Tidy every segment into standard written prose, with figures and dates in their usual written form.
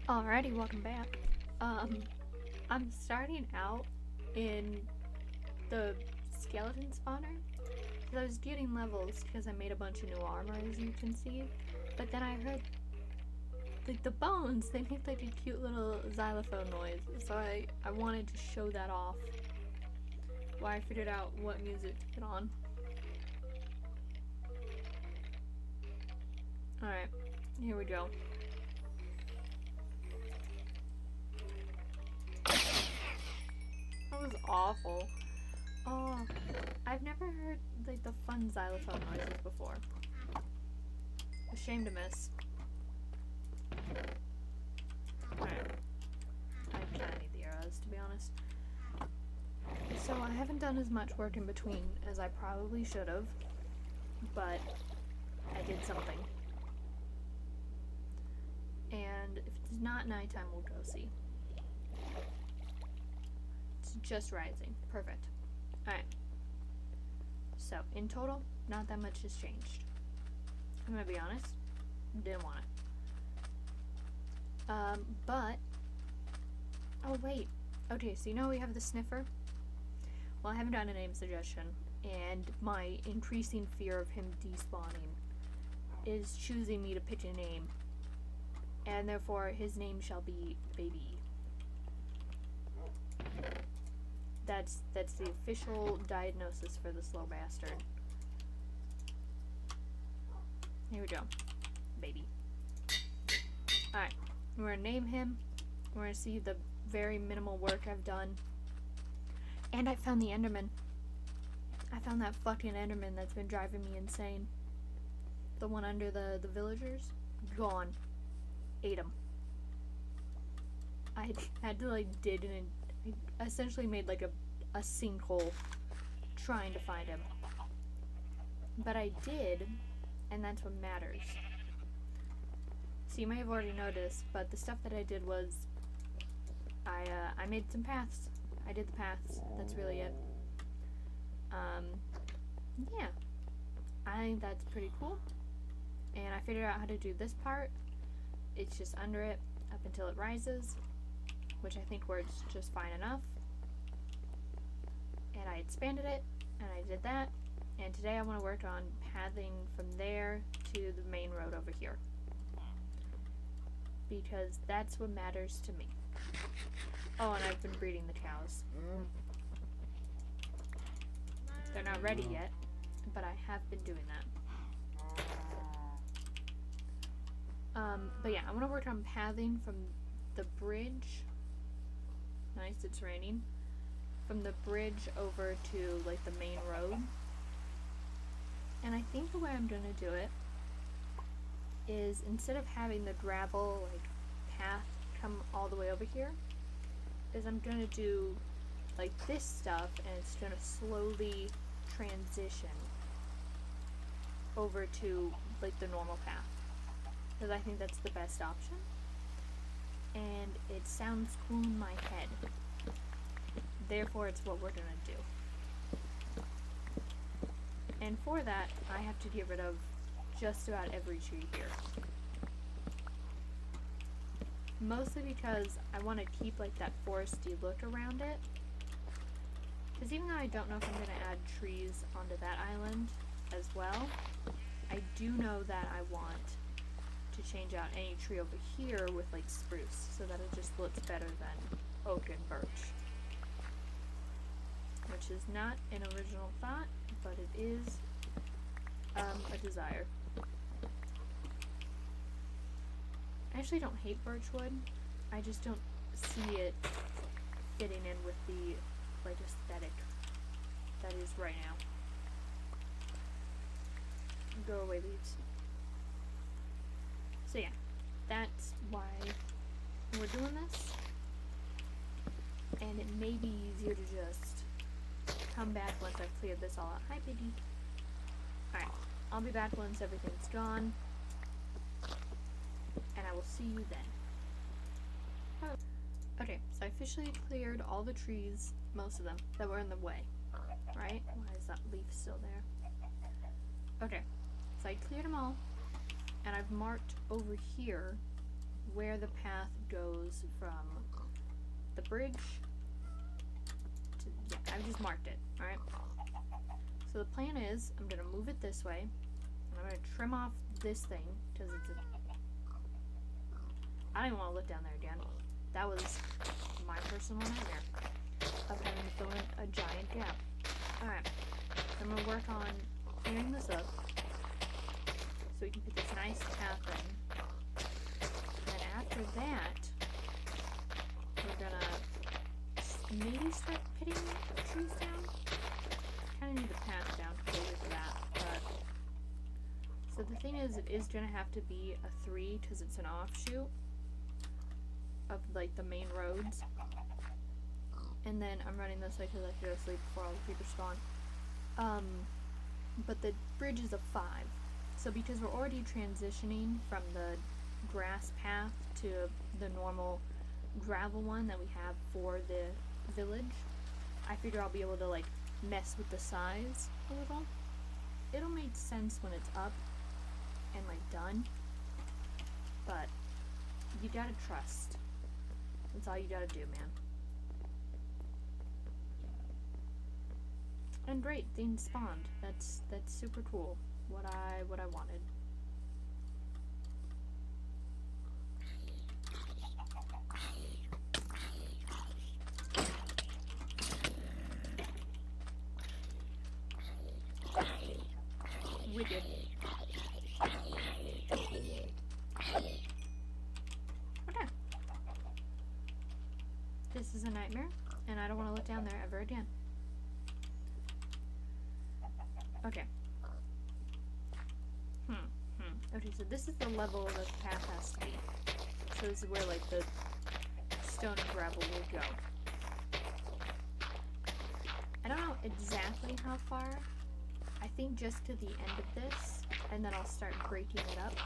Alrighty, welcome back. I'm starting out in the skeleton spawner because I was getting levels because I made a bunch of new armor, as you can see. But then I heard like the bones, they make like a cute little xylophone noise, so I wanted to show that off. Why I figured out what music to put on. Alright, here we go. That was awful. Oh, I've never heard like the fun xylophone noises before. Ashamed to miss. Alright. I kinda need the arrows, to be honest. So I haven't done as much work in between as I probably should have, but I did something. And if it's not nighttime, we'll go see. It's just rising. Perfect. Alright. So, in total, not that much has changed. I'm gonna be honest. Didn't want it. But... Oh, wait. Okay, so you know we have the sniffer? Well, I haven't done a name suggestion, and my increasing fear of him despawning is choosing me to pick a name. And therefore, his name shall be Baby. That's the official diagnosis for this little bastard. Here we go. Baby. Alright. We're gonna name him. We're gonna see the very minimal work I've done. And I found the Enderman. I found that fucking Enderman that's been driving me insane. The one under the villagers. Gone. Ate him. I had to like dig in. I essentially made like a sinkhole trying to find him. But I did, and that's what matters. So you may have already noticed, but the stuff that I did was I made some paths. I did the paths. That's really it. Yeah. I think that's pretty cool. And I figured out how to do this part. It's just under it up until it rises, which I think works just fine enough. And I expanded it, and I did that. And today I want to work on pathing from there to the main road over here. Because that's what matters to me. Oh, and I've been breeding the cows. They're not ready yet, but I have been doing that. But yeah, I want to work on pathing from the bridge. Nice, it's raining. From the bridge over to like the main road. And I think the way I'm gonna do it is instead of having the gravel like path come all the way over here, is I'm gonna do like this stuff and it's gonna slowly transition over to like the normal path. Because I think that's the best option. And it sounds cool in my head. Therefore, it's what we're gonna do. And for that, I have to get rid of just about every tree here. Mostly because I want to keep like that foresty look around it. Because even though I don't know if I'm going to add trees onto that island as well, I do know that I want to change out any tree over here with like spruce so that it just looks better than oak and birch. Which is not an original thought, but it is a desire. I actually don't hate birchwood. I just don't see it fitting in with the like aesthetic that is right now. Go away, leaves. So yeah, that's why we're doing this. And it may be easier to just come back once I've cleared this all out. Hi, Piggy. Alright, I'll be back once everything's gone. And I will see you then. Oh. Okay, so I officially cleared all the trees, most of them, that were in the way. Right? Why is that leaf still there? Okay, so I cleared them all. And I've marked over here where the path goes from the bridge to, yeah, I've just marked it, alright? So the plan is, I'm going to move it this way, and I'm going to trim off this thing, because it's I don't even want to look down there again. That was my personal nightmare of having to fill in a giant gap. Alright, so I'm going to work on clearing this up, so we can put this nice path in. And then after that, we're gonna maybe start pitting trees down. Kind of need the path down completely for that, but so the thing is, it is gonna have to be a 3 because it's an offshoot of like the main roads. And then I'm running this way because I should go sleep before all the creepers spawn. But the bridge is a 5. So because we're already transitioning from the grass path to the normal gravel one that we have for the village, I figure I'll be able to like mess with the size a little. It'll make sense when it's up and like done, but you gotta trust. That's all you gotta do, man. And great, things spawned. That's super cool. What I wanted. Wicked. Okay. This is a nightmare, and I don't want to look down there ever again. Okay. Okay, so this is the level the path has to be. So this is where, like, the stone and gravel will go. I don't know exactly how far. I think just to the end of this, and then I'll start breaking it up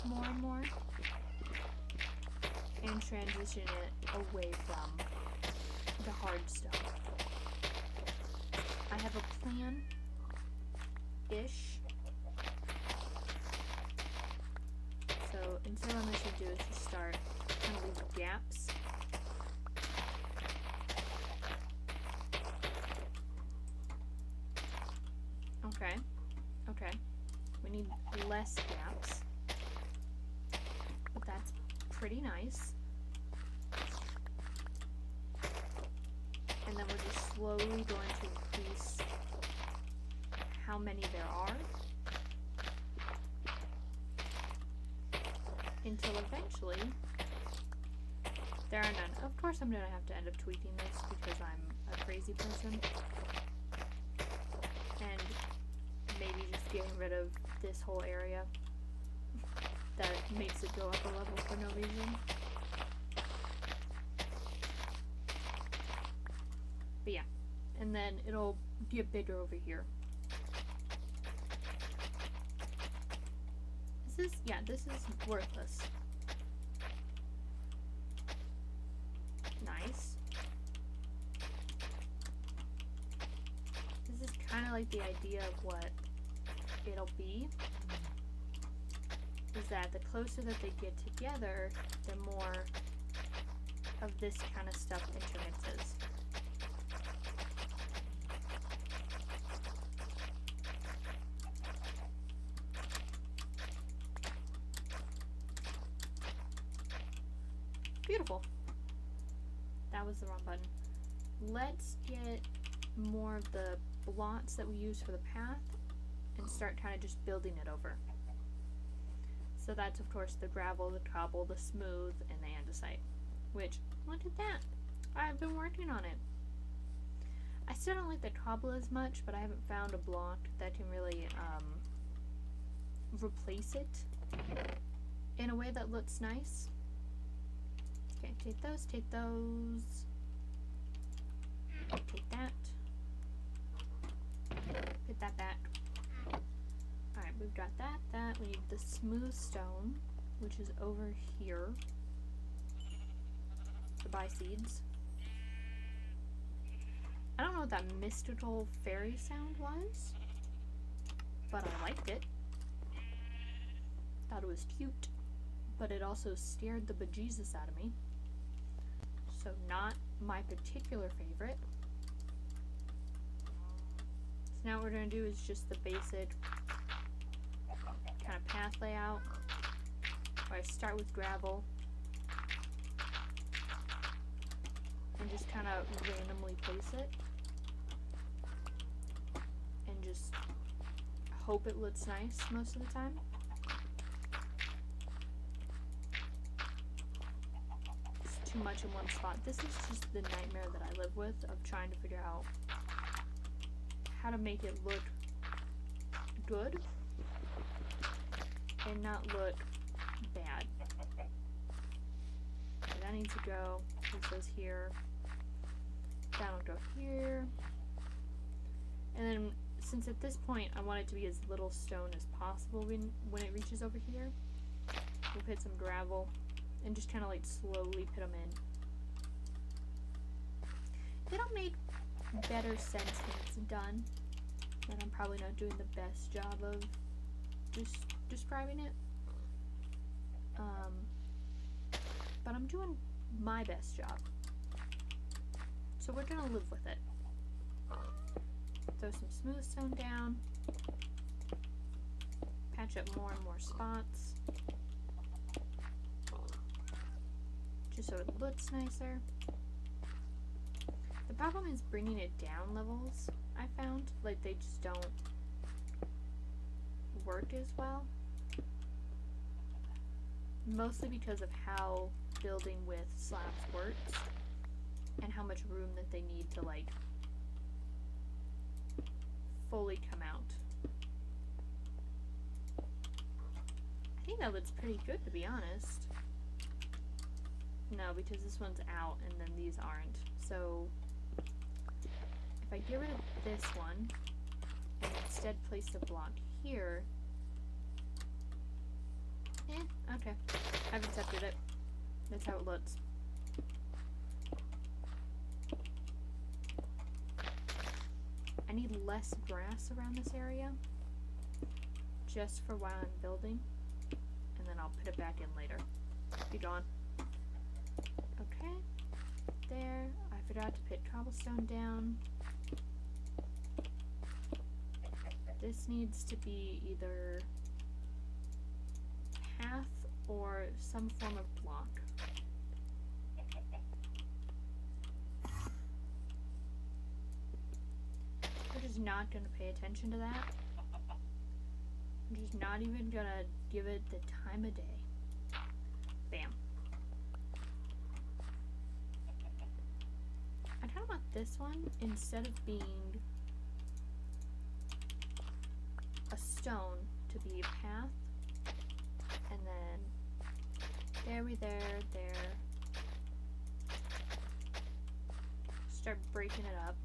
more and more. And transition it away from the hard stone. I have a plan-ish. So instead what I'm going to do is just start kind of leave gaps. Okay. Okay. We need less gaps. But that's pretty nice. And then we're just slowly going to increase how many there are. Until eventually there are none. Of course I'm going to have to end up tweaking this because I'm a crazy person. And maybe just getting rid of this whole area that makes it go up a level for no reason. But yeah, and then it'll get bigger over here. This is worthless. Nice. This is kind of like the idea of what it'll be. Is that the closer that they get together, the more of this kind of stuff intermixes. Beautiful. That was the wrong button. Let's get more of the blocks that we use for the path and start kind of just building it over. So that's of course the gravel, the cobble, the smooth, and the andesite. Which, look at that! I've been working on it. I still don't like the cobble as much, but I haven't found a block that can really replace it in a way that looks nice. Okay, take those, take those. Take that. Put that back. Alright, we've got that. We need the smooth stone, which is over here. To buy seeds. I don't know what that mystical fairy sound was, but I liked it. Thought it was cute. but it also scared the bejesus out of me. So not my particular favorite. So now what we're going to do is just the basic kind of path layout, where I start with gravel and just kind of randomly place it and just hope it looks nice most of the time. It's too much in one spot. This is just the nightmare that I live with, of trying to figure out how to make it look good and not look bad. Okay, that needs to go. This goes here. That'll go here. And then, since at this point I want it to be as little stone as possible when it reaches over here, we'll put some gravel and just kind of like slowly put them in. It'll make better sense when it's done, and I'm probably not doing the best job of just describing it. But I'm doing my best job. So we're gonna live with it. Throw some smooth stone down. Patch up more and more spots. Just so it looks nicer. The problem is bringing it down levels, I found. Like, they just don't work as well. Mostly because of how building with slabs works and how much room that they need to, like, fully come out. I think that looks pretty good, to be honest. No, because this one's out and then these aren't. So if I get rid of this one and instead place the block here, okay. I've accepted it. That's how it looks. I need less grass around this area, just for while I'm building, and then I'll put it back in later. Be gone. Okay, there. I forgot to put cobblestone down. This needs to be either path or some form of block. We're just not going to pay attention to that. I'm just not even going to give it the time of day. Bam. I kind of want this one, instead of being a stone, to be a path. And then there. Start breaking it up.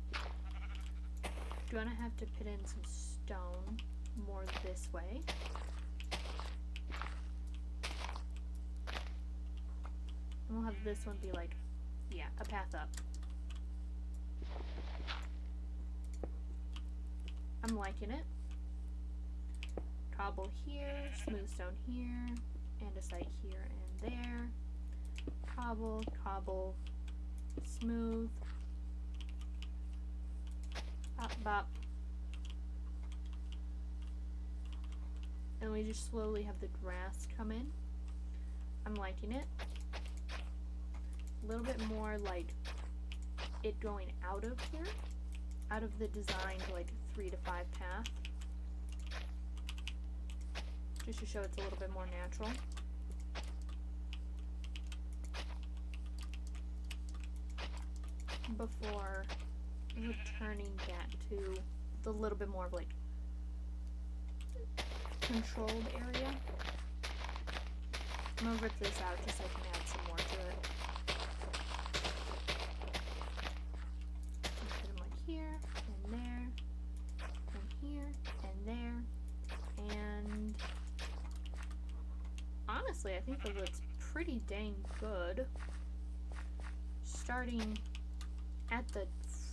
Gonna have to put in some stone more this way. And we'll have this one be like, yeah, a path up. I'm liking it. Cobble here, smooth stone here, andesite here and there. Cobble, cobble, smooth. Bop, bop. And we just slowly have the grass come in. I'm liking it. A little bit more like it going out of here, out of the designed like 3 to 5 path. Just to show it's a little bit more natural. Before returning back to the little bit more of like controlled area. I'm gonna rip this out just so I can add some more to it. Put them like here, and there, and here, and there, and honestly, I think that looks pretty dang good. Starting at the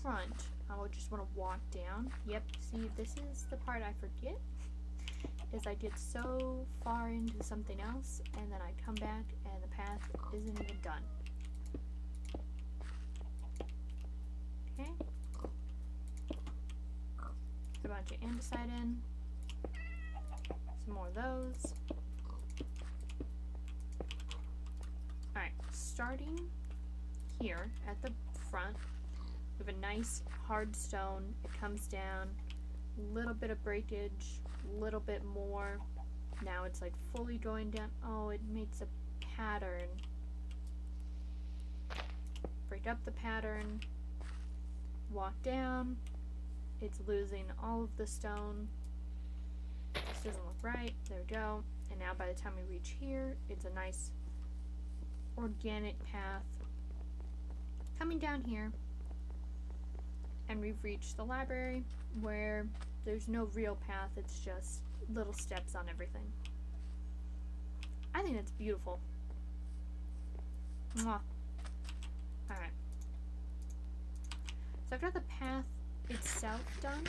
front, I would just want to walk down. Yep, see, this is the part I forget. is I get so far into something else and then I come back and the path isn't even done. Okay. Put a bunch of andesite in. Some more of those. Alright, starting here at the front, we have a nice hard stone. It comes down, a little bit of breakage, a little bit more. Now it's like fully going down. Oh, it makes a pattern. Break up the pattern, walk down. It's losing all of the stone. This doesn't look right. There we go. And now by the time we reach here, it's a nice organic path coming down here. And we've reached the library where there's no real path. It's just little steps on everything. I think it's beautiful. Mwah. Alright. So I've got the path itself done.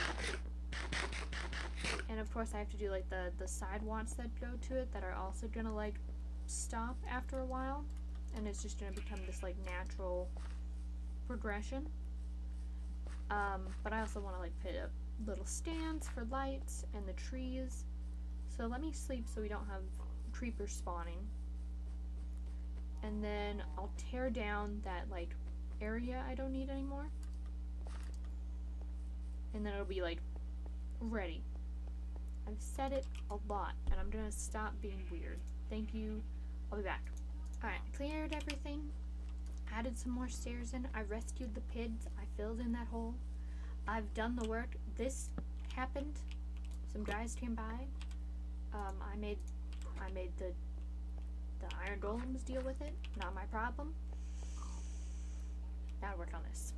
And of course I have to do like the sidewalks that go to it that are also gonna like stop after a while. And it's just gonna become this like natural progression. But I also want to like put up little stands for lights and the trees. So let me sleep so we don't have creepers spawning. And then I'll tear down that like area I don't need anymore. And then it'll be like ready. I've said it a lot and I'm gonna stop being weird. Thank you. I'll be back. Alright, cleared everything. Added some more stairs in. I rescued the pigs. I filled in that hole. I've done the work. This happened. Some guys came by. I made the iron golems deal with it. Not my problem. Now work on this.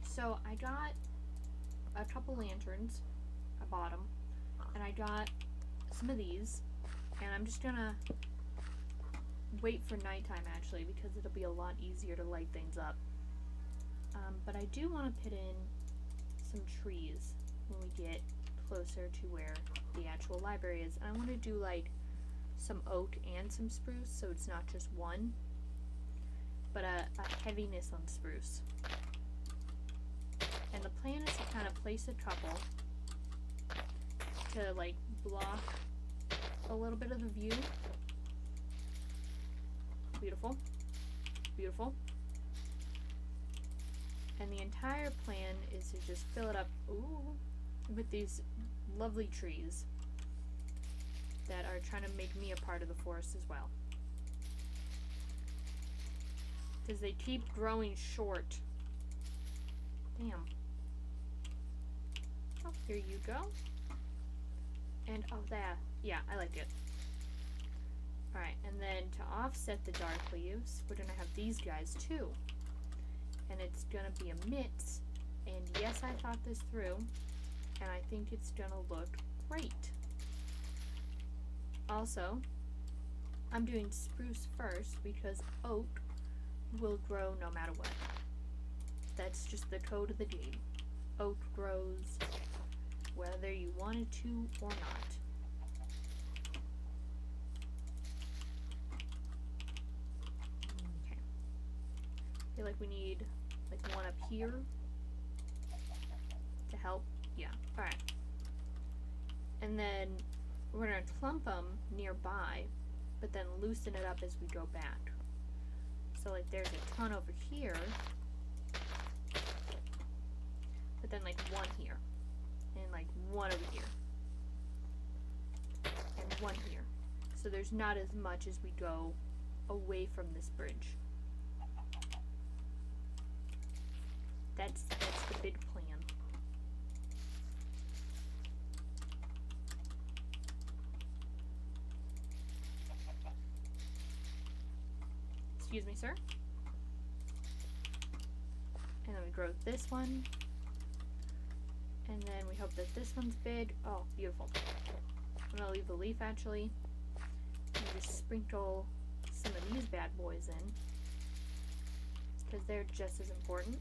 So I got a couple lanterns. I bought them, and I got some of these. And I'm just gonna wait for nighttime actually because it'll be a lot easier to light things up. But I do want to put in some trees when we get closer to where the actual library is. And I want to do like some oak and some spruce so it's not just one, but a heaviness on spruce. And the plan is to kind of place a couple to like block a little bit of the view. Beautiful. Beautiful. And the entire plan is to just fill it up with these lovely trees that are trying to make me a part of the forest as well. Because they keep growing short. Damn. Oh, here you go. And oh, that. Yeah, I like it. Alright, and then to offset the dark leaves, we're going to have these guys too. And it's going to be a mix. And yes, I thought this through. And I think it's going to look great. Also, I'm doing spruce first because oak will grow no matter what. That's just the code of the game. Oak grows whether you want it to or not. Okay. I feel like we need like one up here to help. Yeah. Alright. And then we're going to clump them nearby, but then loosen it up as we go back. So like there's a ton over here, but then like one here, and like one over here, and one here. So there's not as much as we go away from this bridge. That's the big plan. Excuse me, sir. And then we grow this one. And then we hope that this one's big. Oh, beautiful. I'm gonna leave the leaf actually. And just sprinkle some of these bad boys in. Because they're just as important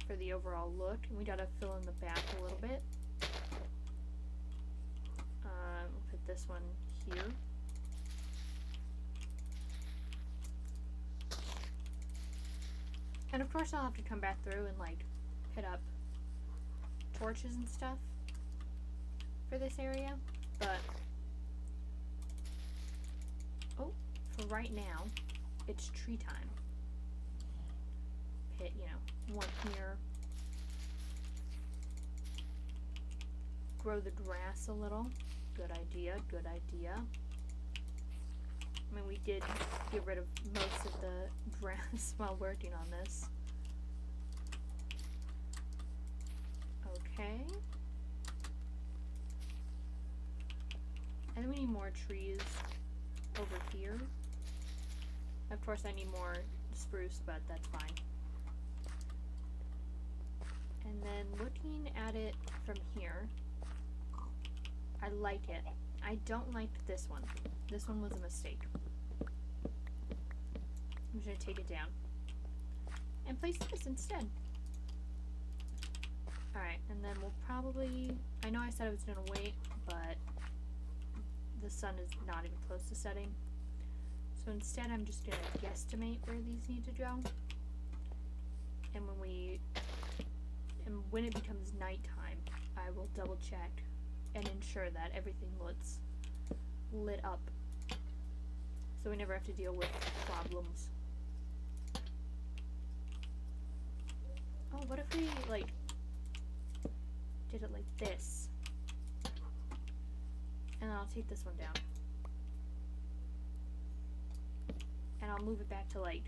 for the overall look. And we gotta fill in the back a little bit. this one here. And of course I'll have to come back through and like put up torches and stuff for this area, but for right now it's tree time. Pit, one here. Grow the grass a little. Good idea, good idea. I mean, we did get rid of most of the grass while working on this. Okay. And then we need more trees over here. Of course I need more spruce, but that's fine. And then looking at it from here, I like it. I don't like this one. This one was a mistake. I'm just going to take it down and place this instead. Alright, and then we'll probably, I know I said I was going to wait, but the sun is not even close to setting. So instead I'm just going to guesstimate where these need to go. And when it becomes nighttime, I will double check and ensure that everything looks lit up, so we never have to deal with problems. Oh, what if we like did it like this, and then I'll take this one down and I'll move it back to like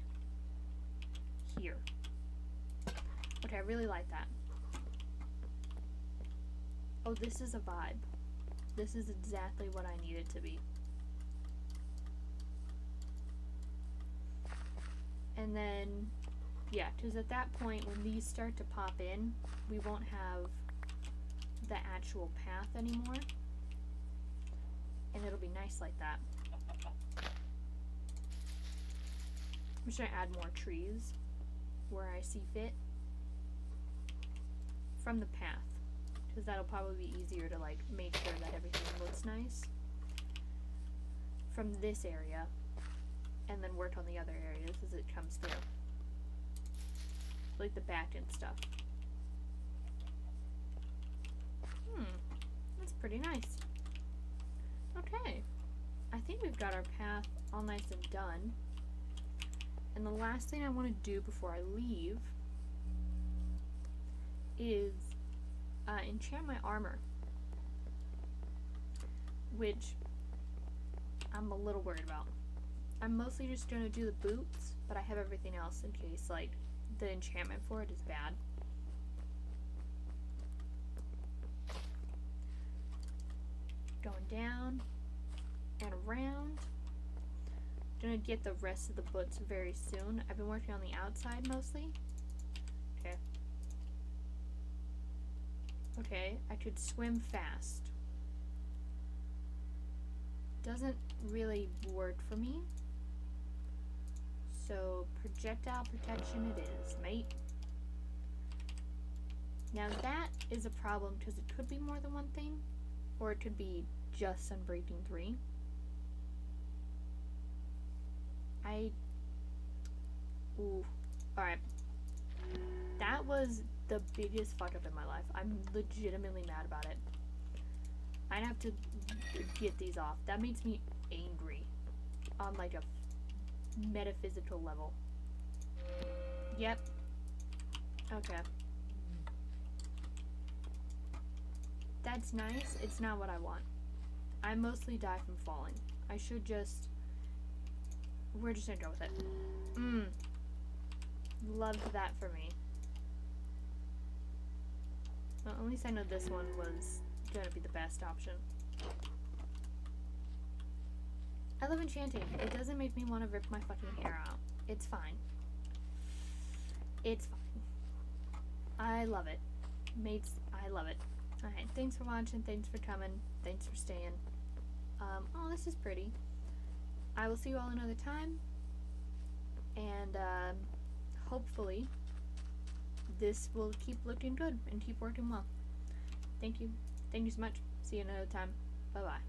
here. Okay, I really like that. Oh, this is a vibe. This is exactly what I need it to be. And then, yeah, because at that point, when these start to pop in, we won't have the actual path anymore. And it'll be nice like that. I'm just going to add more trees where I see fit from the path, because that'll probably be easier to like make sure that everything looks nice from this area, and then work on the other areas as it comes through, like the back and stuff. That's pretty nice. Okay, I think we've got our path all nice and done. And the last thing I want to do before I leave is enchant my armor, which I'm a little worried about. I'm mostly just going to do the boots, but I have everything else in case like the enchantment for it is bad. Going down and around. Gonna get the rest of the boots very soon. I've been working on the outside mostly. Okay. Okay, I could swim fast. Doesn't really work for me. So projectile protection it is, mate. Now that is a problem because it could be more than one thing, or it could be just Sunbreaking 3. Alright. That was the biggest fuck up in my life. I'm legitimately mad about it. I'd have to get these off. That makes me angry on like a metaphysical level. Yep. Okay. That's nice. It's not what I want. I mostly die from falling. I should just... We're just gonna go with it. Loved that for me. Well, at least I know this one was gonna be the best option. I love enchanting. It doesn't make me want to rip my fucking hair out. It's fine. It's fine. I love it. Mates, I love it. Alright, thanks for watching. Thanks for coming. Thanks for staying. Oh, this is pretty. I will see you all another time. And, hopefully, this will keep looking good and keep working well. Thank you. Thank you so much. See you another time. Bye-bye.